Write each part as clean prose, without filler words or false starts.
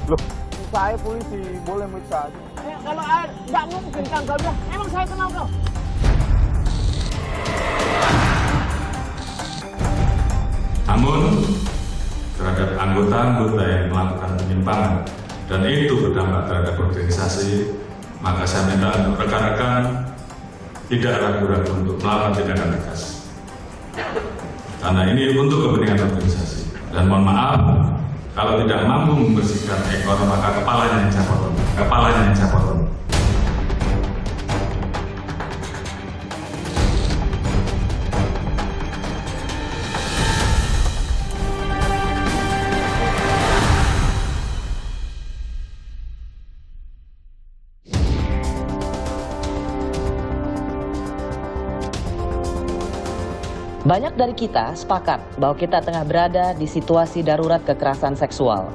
Loh, saya polisi, boleh meriksa. Kalau nggak mungkin kan kau bilang, emang saya kenal kau? Namun, terhadap anggota-anggota yang melakukan penyimpangan dan itu berdampak terhadap organisasi, maka saya minta untuk rekan-rekan tidak ragu-ragu untuk melakukan tindakan tegas. Karena ini untuk kepentingan organisasi. Dan mohon maaf, kalau tidak mampu membersihkan ekor, maka kepalanya yang saya potong. Kepalanya yang saya potong. Banyak dari kita sepakat bahwa kita tengah berada di situasi darurat kekerasan seksual.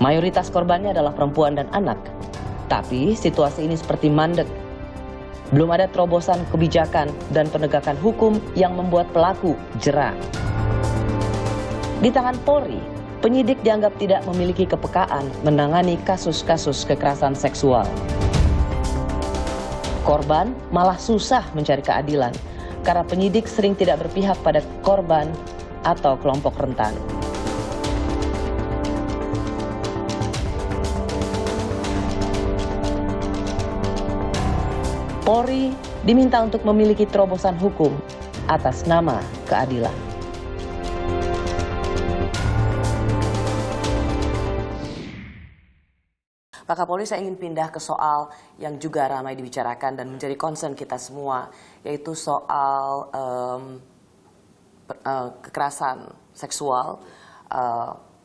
Mayoritas korbannya adalah perempuan dan anak. Tapi situasi ini seperti mandek. Belum ada terobosan kebijakan dan penegakan hukum yang membuat pelaku jera. Di tangan Polri, penyidik dianggap tidak memiliki kepekaan menangani kasus-kasus kekerasan seksual. Korban malah susah mencari keadilan karena penyidik sering tidak berpihak pada korban atau kelompok rentan. Polri diminta untuk memiliki terobosan hukum atas nama keadilan. Pak Kapolri, saya ingin pindah ke soal yang juga ramai dibicarakan dan menjadi concern kita semua, yaitu soal kekerasan seksual,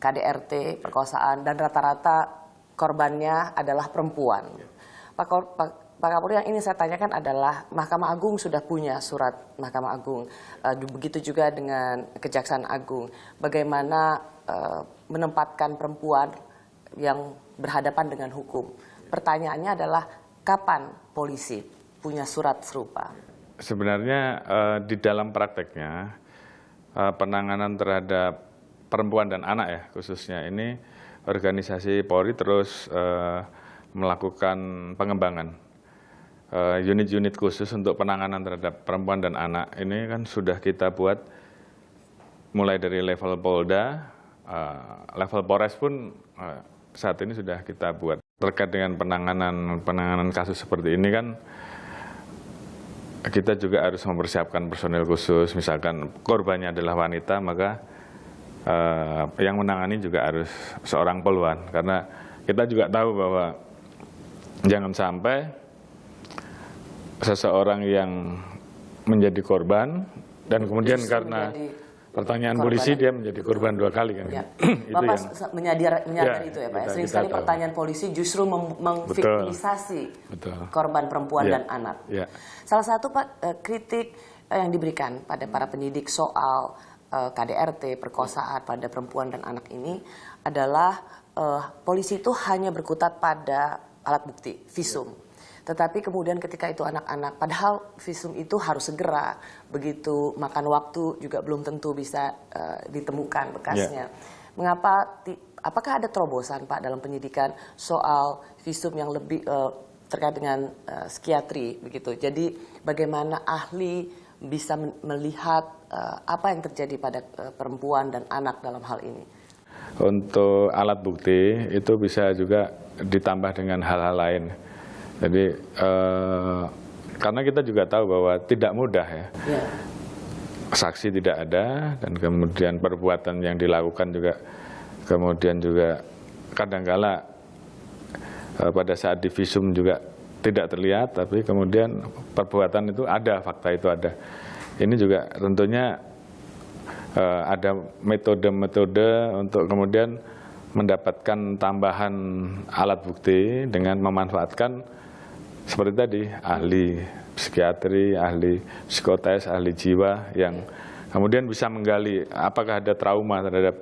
KDRT, perkosaan, dan rata-rata korbannya adalah perempuan. Pak Kapolri, yang ingin saya tanyakan adalah Mahkamah Agung sudah punya surat Mahkamah Agung, begitu juga dengan Kejaksaan Agung. Bagaimana menempatkan perempuan yang berhadapan dengan hukum. Pertanyaannya adalah kapan polisi punya surat serupa? Sebenarnya di dalam prakteknya penanganan terhadap perempuan dan anak ya khususnya ini organisasi Polri terus melakukan pengembangan unit-unit khusus untuk penanganan terhadap perempuan dan anak. Ini kan sudah kita buat mulai dari level Polda, level Polres pun saat ini sudah kita buat. Terkait dengan penanganan kasus seperti ini kan kita juga harus mempersiapkan personil khusus. Misalkan korbannya adalah wanita, maka yang menangani juga harus seorang poluan. Karena kita juga tahu bahwa jangan sampai seseorang yang menjadi korban dan kemudian karena pertanyaan polisi dia menjadi korban dua kali kan. Ya. Itu Bapak menyadari itu ya Pak. Sering sekali tahu. pertanyaan polisi justru mengviktimisasi korban perempuan dan anak. Ya. Salah satu Pak kritik yang diberikan pada para penyidik soal KDRT, perkosaan pada perempuan dan anak ini adalah polisi itu hanya berkutat pada alat bukti, visum. Tetapi kemudian ketika itu anak-anak, padahal visum itu harus segera, begitu makan waktu juga belum tentu bisa ditemukan bekasnya. Apakah ada terobosan Pak dalam penyidikan soal visum yang lebih terkait dengan psikiatri begitu? Jadi bagaimana ahli bisa melihat apa yang terjadi pada perempuan dan anak dalam hal ini? Untuk alat bukti itu bisa juga ditambah dengan hal-hal lain. Jadi karena kita juga tahu bahwa tidak mudah ya. Saksi tidak ada dan kemudian perbuatan yang dilakukan juga kemudian juga kadangkala pada saat divisum juga tidak terlihat, tapi kemudian perbuatan itu ada, fakta itu ada. Ini juga tentunya ada metode-metode untuk kemudian mendapatkan tambahan alat bukti dengan memanfaatkan seperti tadi, ahli psikiatri, ahli psikotes, ahli jiwa yang kemudian bisa menggali apakah ada trauma terhadap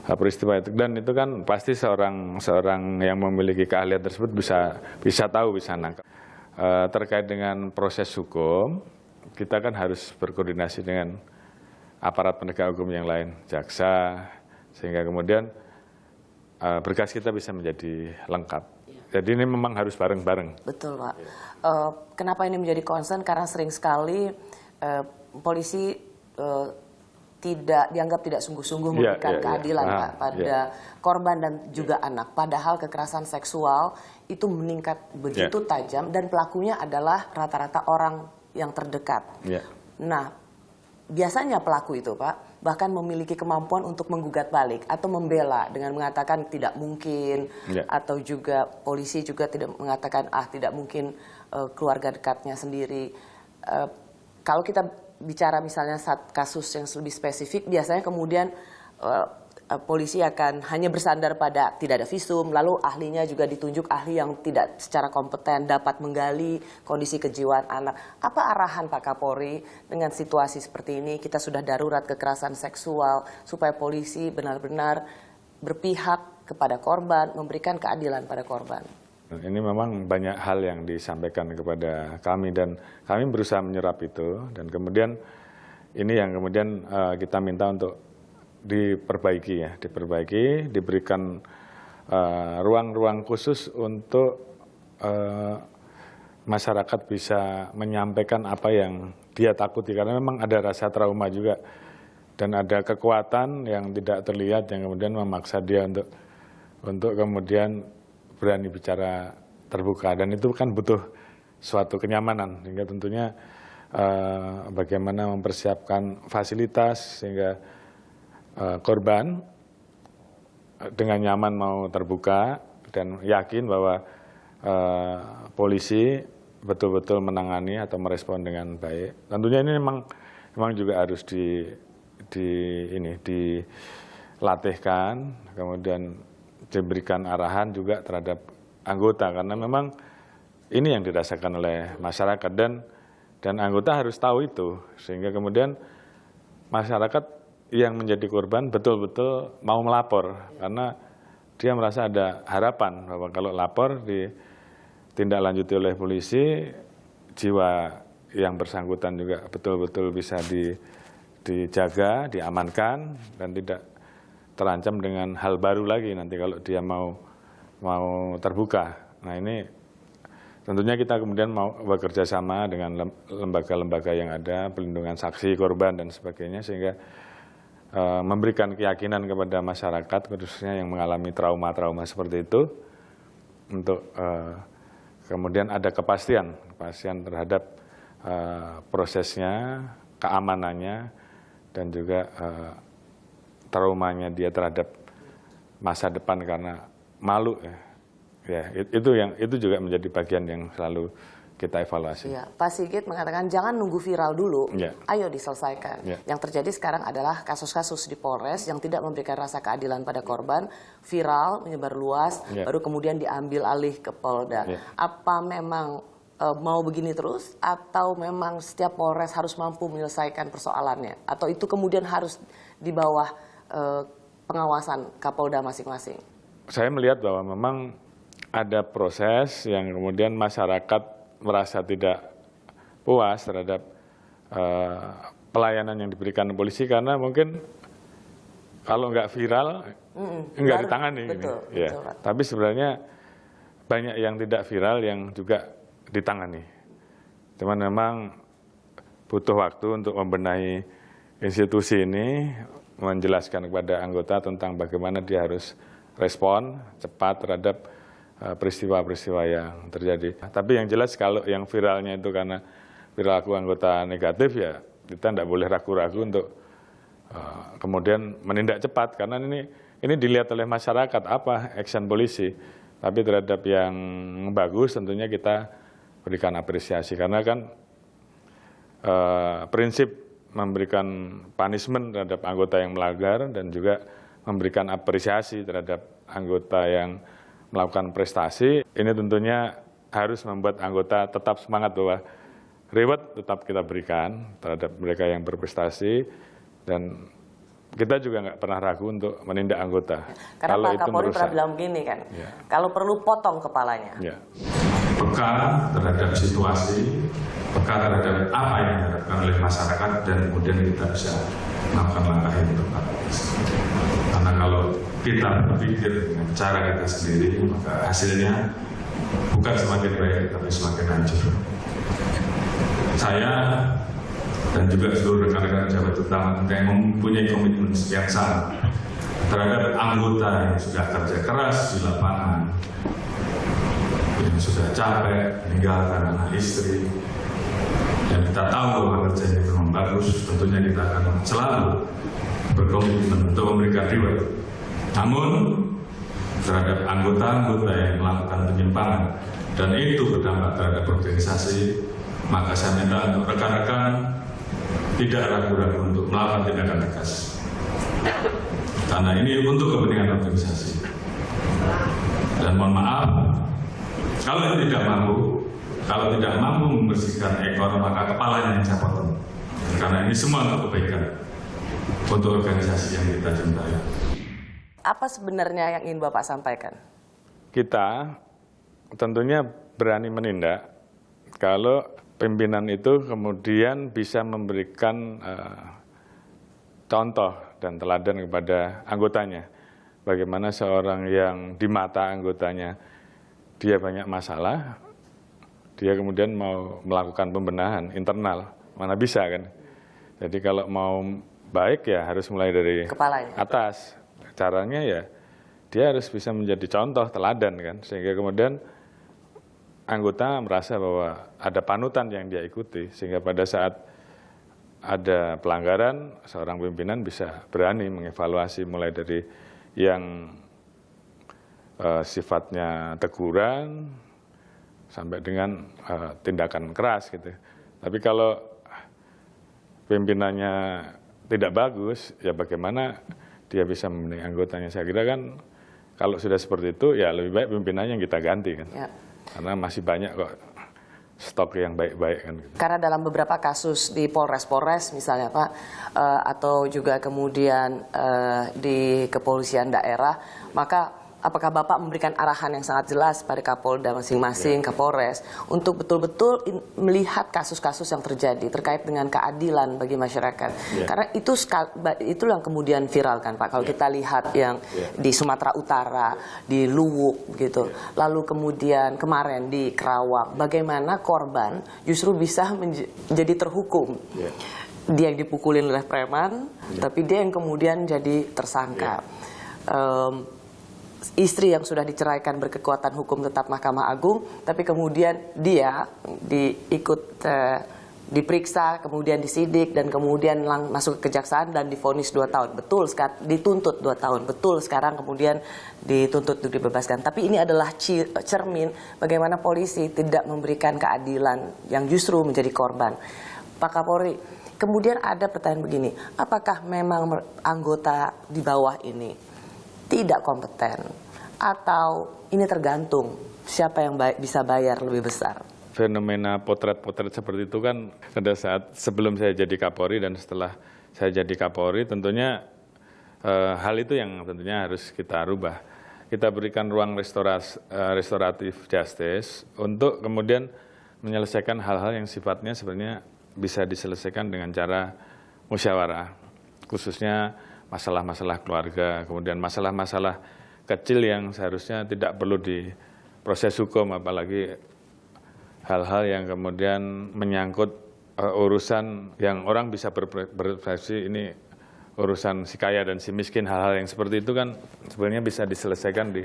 peristiwa itu. Dan itu kan pasti seorang yang memiliki keahlian tersebut bisa tahu, bisa nangkap. Terkait dengan proses hukum, kita kan harus berkoordinasi dengan aparat penegak hukum yang lain, jaksa, sehingga kemudian berkas kita bisa menjadi lengkap. Jadi ini memang harus bareng-bareng. Betul, Pak. Kenapa ini menjadi concern? Karena sering sekali polisi dianggap tidak sungguh-sungguh memberikan keadilan Pak, pada korban dan juga anak. Padahal kekerasan seksual itu meningkat begitu tajam dan pelakunya adalah rata-rata orang yang terdekat. Nah, biasanya pelaku itu Pak bahkan memiliki kemampuan untuk menggugat balik atau membela dengan mengatakan tidak mungkin, atau juga polisi juga tidak mengatakan tidak mungkin keluarga dekatnya sendiri. Kalau kita bicara misalnya saat kasus yang lebih spesifik, biasanya kemudian polisi akan hanya bersandar pada tidak ada visum, lalu ahlinya juga ditunjuk ahli yang tidak secara kompeten dapat menggali kondisi kejiwaan anak. Apa arahan Pak Kapolri dengan situasi seperti ini? Kita sudah darurat kekerasan seksual, supaya polisi benar-benar berpihak kepada korban, memberikan keadilan pada korban. Ini memang banyak hal yang disampaikan kepada kami dan kami berusaha menyerap itu, dan kemudian ini yang kemudian kita minta untuk diperbaiki, diberikan ruang-ruang khusus untuk masyarakat bisa menyampaikan apa yang dia takuti, karena memang ada rasa trauma juga dan ada kekuatan yang tidak terlihat yang kemudian memaksa dia untuk kemudian berani bicara terbuka, dan itu kan butuh suatu kenyamanan, sehingga tentunya bagaimana mempersiapkan fasilitas sehingga korban dengan nyaman mau terbuka dan yakin bahwa polisi betul-betul menangani atau merespon dengan baik. Tentunya ini memang juga harus dilatihkan, kemudian diberikan arahan juga terhadap anggota, karena memang ini yang dirasakan oleh masyarakat dan anggota harus tahu itu, sehingga kemudian masyarakat yang menjadi korban betul-betul mau melapor, karena dia merasa ada harapan bahwa kalau lapor ditindaklanjuti oleh polisi, jiwa yang bersangkutan juga betul-betul bisa dijaga, diamankan, dan tidak terancam dengan hal baru lagi nanti kalau dia mau terbuka. Nah, ini tentunya kita kemudian mau bekerja sama dengan lembaga-lembaga yang ada, pelindungan saksi, korban, dan sebagainya, sehingga memberikan keyakinan kepada masyarakat, khususnya yang mengalami trauma-trauma seperti itu, untuk kemudian ada kepastian terhadap prosesnya, keamanannya, dan juga traumanya dia terhadap masa depan karena malu, itu juga menjadi bagian yang selalu kita evaluasi. Ya, Pak Sigit mengatakan jangan nunggu viral dulu, ayo diselesaikan. Yang terjadi sekarang adalah kasus-kasus di Polres yang tidak memberikan rasa keadilan pada korban, viral, menyebar luas, baru kemudian diambil alih ke Polda. Apa memang mau begini terus, atau memang setiap Polres harus mampu menyelesaikan persoalannya, atau itu kemudian harus di bawah pengawasan Kapolda masing-masing? Saya melihat bahwa memang ada proses yang kemudian masyarakat merasa tidak puas terhadap pelayanan yang diberikan polisi, karena mungkin kalau nggak viral nggak ditangani. Betul, betul, tapi sebenarnya banyak yang tidak viral yang juga ditangani. Cuman memang butuh waktu untuk membenahi institusi ini, menjelaskan kepada anggota tentang bagaimana dia harus respon cepat terhadap peristiwa-peristiwa yang terjadi. Tapi yang jelas kalau yang viralnya itu karena perilaku anggota negatif, ya kita tidak boleh ragu-ragu untuk kemudian menindak cepat, karena ini dilihat oleh masyarakat apa action polisi. Tapi terhadap yang bagus tentunya kita berikan apresiasi, karena kan prinsip memberikan punishment terhadap anggota yang melanggar dan juga memberikan apresiasi terhadap anggota yang melakukan prestasi, ini tentunya harus membuat anggota tetap semangat bahwa reward tetap kita berikan terhadap mereka yang berprestasi, dan kita juga nggak pernah ragu untuk menindak anggota. Karena kalau Pak Kapolri pernah bilang begini kan, kalau perlu potong kepalanya. Peka terhadap situasi, peka terhadap apa yang diharapkan oleh masyarakat, dan kemudian kita bisa melakukan langkah yang tepat. Karena kalau kita berpikir dengan cara kita sendiri, maka hasilnya bukan semakin baik, tapi semakin hancur. Saya dan juga seluruh rekan-rekan pejabat utama yang mempunyai komitmen yang sama terhadap anggota yang sudah kerja keras di lapangan, yang sudah capek meninggalkan anak istri, dan kita tahu bahwa kerjanya memang bagus, tentunya kita akan selalu berkomitmen untuk memberikan reward. Namun terhadap anggota-anggota yang melakukan penyimpangan dan itu berdampak terhadap organisasi, maka saya minta untuk rekan-rekan tidak ragu-ragu untuk melakukan tindakan tegas. Karena ini untuk kepentingan organisasi. Dan mohon maaf, kalau tidak mampu membersihkan ekor, maka kepalanya yang saya potong. Karena ini semua untuk kebaikan, untuk organisasi yang kita cintai. Apa sebenarnya yang ingin Bapak sampaikan? Kita tentunya berani menindak kalau pimpinan itu kemudian bisa memberikan contoh dan teladan kepada anggotanya. Bagaimana seorang yang di mata anggotanya dia banyak masalah, dia kemudian mau melakukan pembenahan internal, mana bisa kan? Jadi kalau mau baik ya harus mulai dari Kepalanya. atas. Caranya ya dia harus bisa menjadi contoh teladan kan, sehingga kemudian anggota merasa bahwa ada panutan yang dia ikuti, sehingga pada saat ada pelanggaran seorang pimpinan bisa berani mengevaluasi mulai dari yang sifatnya teguran sampai dengan tindakan keras gitu. Tapi kalau pimpinannya tidak bagus, ya bagaimana dia bisa membenahi anggotanya? Saya kira kan kalau sudah seperti itu ya lebih baik pimpinannya yang kita ganti kan. Ya. Karena masih banyak kok stok yang baik-baik kan. Karena dalam beberapa kasus di Polres misalnya Pak, atau juga kemudian di kepolisian daerah, maka apakah Bapak memberikan arahan yang sangat jelas pada Kapolda masing-masing, Kapolres, untuk betul-betul melihat kasus-kasus yang terjadi terkait dengan keadilan bagi masyarakat? Karena itu yang kemudian viral kan Pak. Kalau kita lihat yang di Sumatera Utara, di Luwuk gitu, lalu kemudian kemarin di Kerawang, bagaimana korban justru bisa menjadi terhukum. Dia yang dipukulin oleh preman, tapi dia yang kemudian jadi tersangka. Istri yang sudah diceraikan berkekuatan hukum tetap Mahkamah Agung, tapi kemudian dia diperiksa, kemudian disidik, dan kemudian masuk ke kejaksaan dan divonis 2 tahun. Betul, dituntut 2 tahun. Betul, sekarang kemudian dituntut untuk dibebaskan. Tapi ini adalah cermin bagaimana polisi tidak memberikan keadilan yang justru menjadi korban. Pak Kapolri, kemudian ada pertanyaan begini, apakah memang anggota di bawah ini tidak kompeten, atau ini tergantung siapa yang bisa bayar lebih besar? Fenomena potret-potret seperti itu kan pada saat sebelum saya jadi Kapolri dan setelah saya jadi Kapolri, tentunya hal itu yang tentunya harus kita rubah. Kita berikan ruang restoratif justice untuk kemudian menyelesaikan hal-hal yang sifatnya sebenarnya bisa diselesaikan dengan cara musyawarah, khususnya masalah-masalah keluarga, kemudian masalah-masalah kecil yang seharusnya tidak perlu diproses hukum, apalagi hal-hal yang kemudian menyangkut urusan yang orang bisa berpersepsi ini urusan si kaya dan si miskin, hal-hal yang seperti itu kan sebenarnya bisa diselesaikan di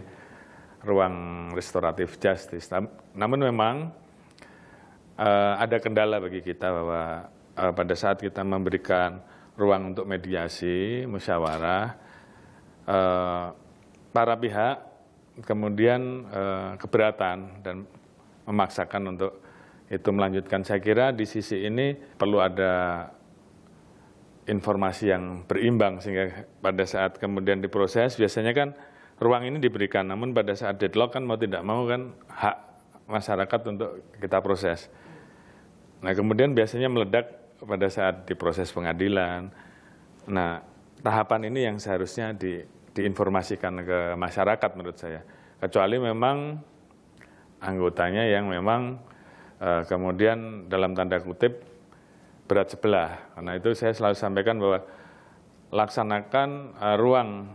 ruang restoratif justice. Namun memang ada kendala bagi kita bahwa pada saat kita memberikan ruang untuk mediasi, musyawarah, para pihak kemudian keberatan dan memaksakan untuk itu melanjutkan. Saya kira di sisi ini perlu ada informasi yang berimbang, sehingga pada saat kemudian diproses, biasanya kan ruang ini diberikan, namun pada saat deadlock kan mau tidak mau kan hak masyarakat untuk kita proses. Nah kemudian biasanya meledak pada saat diproses pengadilan. Nah, tahapan ini yang seharusnya diinformasikan ke masyarakat menurut saya. Kecuali memang anggotanya yang memang kemudian dalam tanda kutip berat sebelah. Karena itu saya selalu sampaikan bahwa laksanakan ruang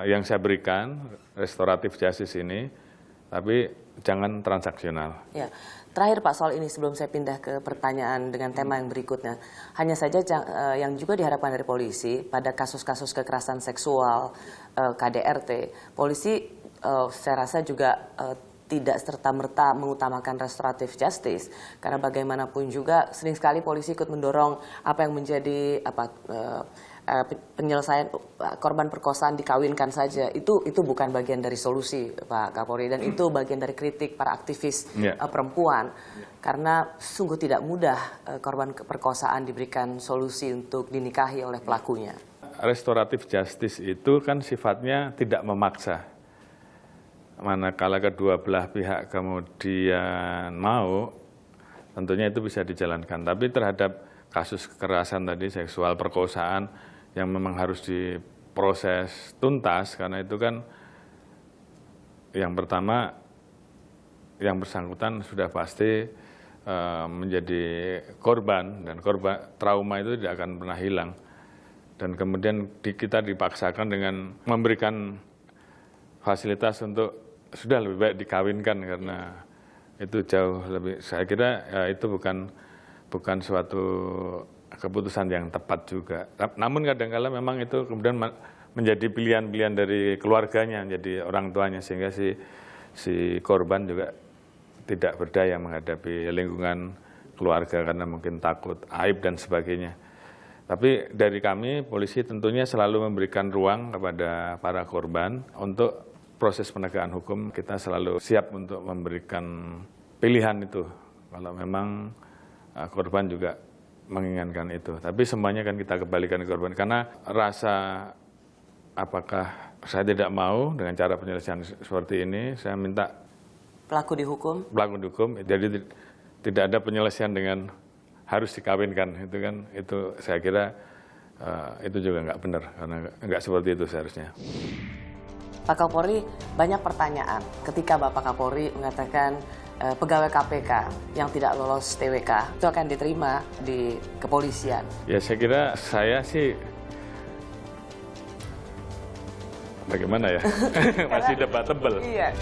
yang saya berikan, restoratif justice ini, tapi jangan transaksional. Ya. Terakhir Pak, soal ini sebelum saya pindah ke pertanyaan dengan tema yang berikutnya. Hanya saja yang juga diharapkan dari polisi pada kasus-kasus kekerasan seksual, KDRT, polisi saya rasa juga tidak serta-merta mengutamakan restoratif justice, karena bagaimanapun juga sering sekali polisi ikut mendorong apa yang menjadi penyelesaian korban perkosaan dikawinkan saja. Itu bukan bagian dari solusi, Pak Kapolri, dan itu bagian dari kritik para aktivis perempuan, karena sungguh tidak mudah korban perkosaan diberikan solusi untuk dinikahi oleh pelakunya. Restoratif justice itu kan sifatnya tidak memaksa. Manakala kedua belah pihak kemudian mau, tentunya itu bisa dijalankan. Tapi terhadap kasus kekerasan tadi, seksual, perkosaan, yang memang harus diproses tuntas, karena itu kan yang pertama, yang bersangkutan sudah pasti menjadi korban, dan korban trauma itu tidak akan pernah hilang. Dan kemudian kita dipaksakan dengan memberikan fasilitas untuk sudah lebih baik dikawinkan, karena itu jauh lebih, saya kira itu bukan suatu keputusan yang tepat juga. Namun kadang-kala memang itu kemudian menjadi pilihan-pilihan dari keluarganya, jadi orang tuanya, sehingga si korban juga tidak berdaya menghadapi lingkungan keluarga karena mungkin takut aib dan sebagainya. Tapi dari kami, polisi tentunya selalu memberikan ruang kepada para korban untuk proses penegakan hukum. Kita selalu siap untuk memberikan pilihan itu kalau memang korban juga menginginkan itu. Tapi semuanya kan kita kembalikan ke korban, karena rasa apakah saya tidak mau dengan cara penyelesaian seperti ini, saya minta Pelaku dihukum? Pelaku dihukum, jadi tidak ada penyelesaian dengan harus dikawinkan. Itu kan, itu saya kira itu juga nggak benar, karena nggak seperti itu seharusnya. Pak Kapolri, banyak pertanyaan ketika Bapak Kapolri mengatakan pegawai KPK yang tidak lolos TWK itu akan diterima di kepolisian. Ya saya kira saya sih bagaimana ya, masih debatable. Iya.